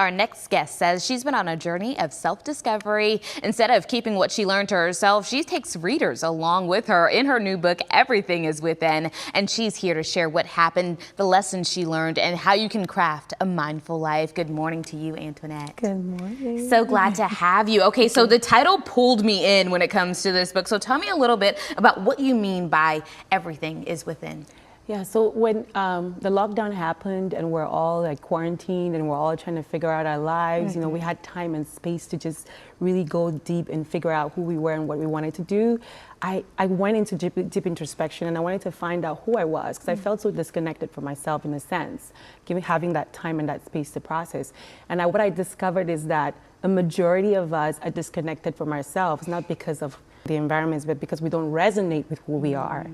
Our next guest says she's been on a journey of self-discovery. Instead of keeping what she learned to herself, she takes readers along with her. In her new book, Everything is Within, and she's here to share what happened, the lessons she learned, and how you can craft a mindful life. Good morning to you, Antoinette. Good morning. So glad to have you. Okay, so the title pulled me in when it comes to this book. So tell me a little bit about what you mean by Everything is Within. Yeah, so when the lockdown happened and we're all like quarantined and we're all trying to figure out our lives, you know, we had time and space to just really go deep and figure out who we were and what we wanted to do. I went into deep introspection, and I wanted to find out who I was, because I felt so disconnected from myself in a sense, having that time and that space to process. And what I discovered is that a majority of us are disconnected from ourselves, not because of the environments, but because we don't resonate with who we are.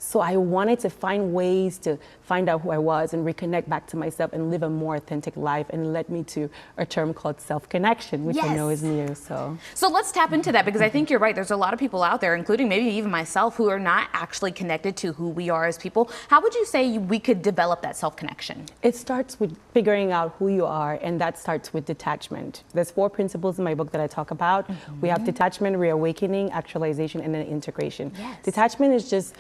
So I wanted to find ways to find out who I was and reconnect back to myself and live a more authentic life, and it led me to a term called self-connection, which I know is new. So let's tap into that, because I think you're right. There's a lot of people out there, including maybe even myself, who are not actually connected to who we are as people. How would you say we could develop that self-connection? It starts with figuring out who you are, and that starts with detachment. There's 4 principles in my book that I talk about. We have detachment, reawakening, actualization, and then integration. Detachment is just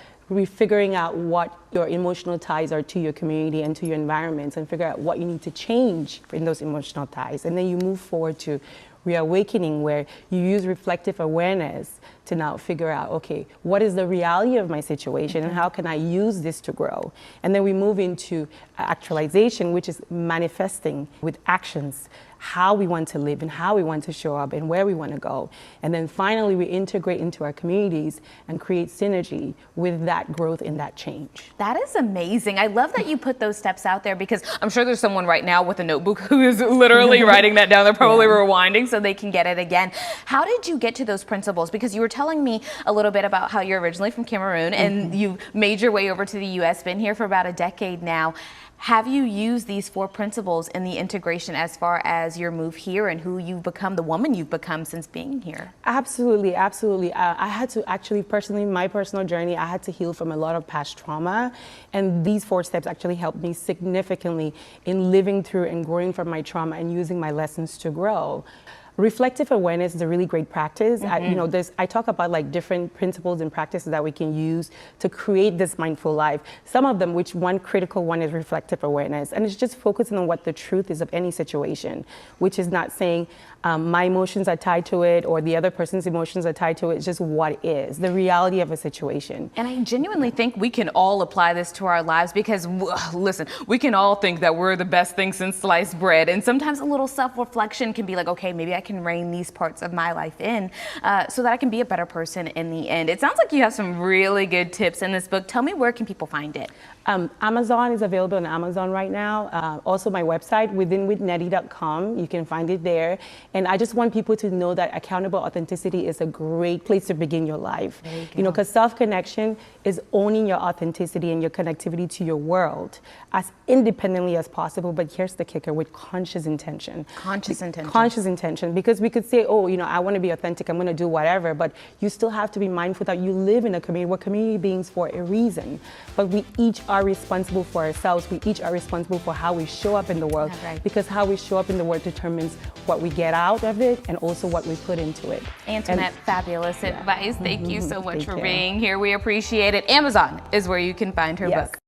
figuring out what your emotional ties are to your community and to your environments, and figure out what you need to change in those emotional ties. And then you move forward to reawakening, where you use reflective awareness to now figure out, okay, what is the reality of my situation and how can I use this to grow? And then we move into actualization, which is manifesting with actions how we want to live and how we want to show up and where we want to go. And then finally, we integrate into our communities and create synergy with that growth and that change. That is amazing. I love that you put those steps out there, because I'm sure there's someone right now with a notebook who is literally writing that down. They're probably rewinding so they can get it again. How did you get to those principles? Because you were telling me a little bit about how you're originally from Cameroon and you made your way over to the U.S., been here for about a decade now. Have you used these 4 principles in the integration as far as your move here and who you've become, the woman you've become since being here? Absolutely, absolutely. I had to actually, personally, my personal journey, I had to heal from a lot of past trauma. And these 4 steps actually helped me significantly in living through and growing from my trauma and using my lessons to grow. Reflective awareness is a really great practice. I talk about like different principles and practices that we can use to create this mindful life. Some of them, which one critical one is reflective awareness. And it's just focusing on what the truth is of any situation, which is not saying my emotions are tied to it or the other person's emotions are tied to it. It's just what is the reality of a situation. And I genuinely think we can all apply this to our lives, because listen, we can all think that we're the best thing since sliced bread. And sometimes a little self-reflection can be like, okay, maybe I can rein these parts of my life in so that I can be a better person in the end. It sounds like you have some really good tips in this book. Tell me, where can people find it? Amazon is available on Amazon right now. Also my website, withinwithnettie.com. You can find it there. And I just want people to know that accountable authenticity is a great place to begin your life. You know, because self-connection is owning your authenticity and your connectivity to your world as independently as possible. But here's the kicker: with conscious intention. Conscious intention. Conscious intention. Because we could say, oh, you know, I want to be authentic, I'm going to do whatever. But you still have to be mindful that you live in a community. We're community beings for a reason. But we each are responsible for ourselves. We each are responsible for how we show up in the world, because how we show up in the world determines what we get out of it and also what we put into it. Antoinette, fabulous advice. Thank you so much for being here. We appreciate it. Amazon is where you can find her book.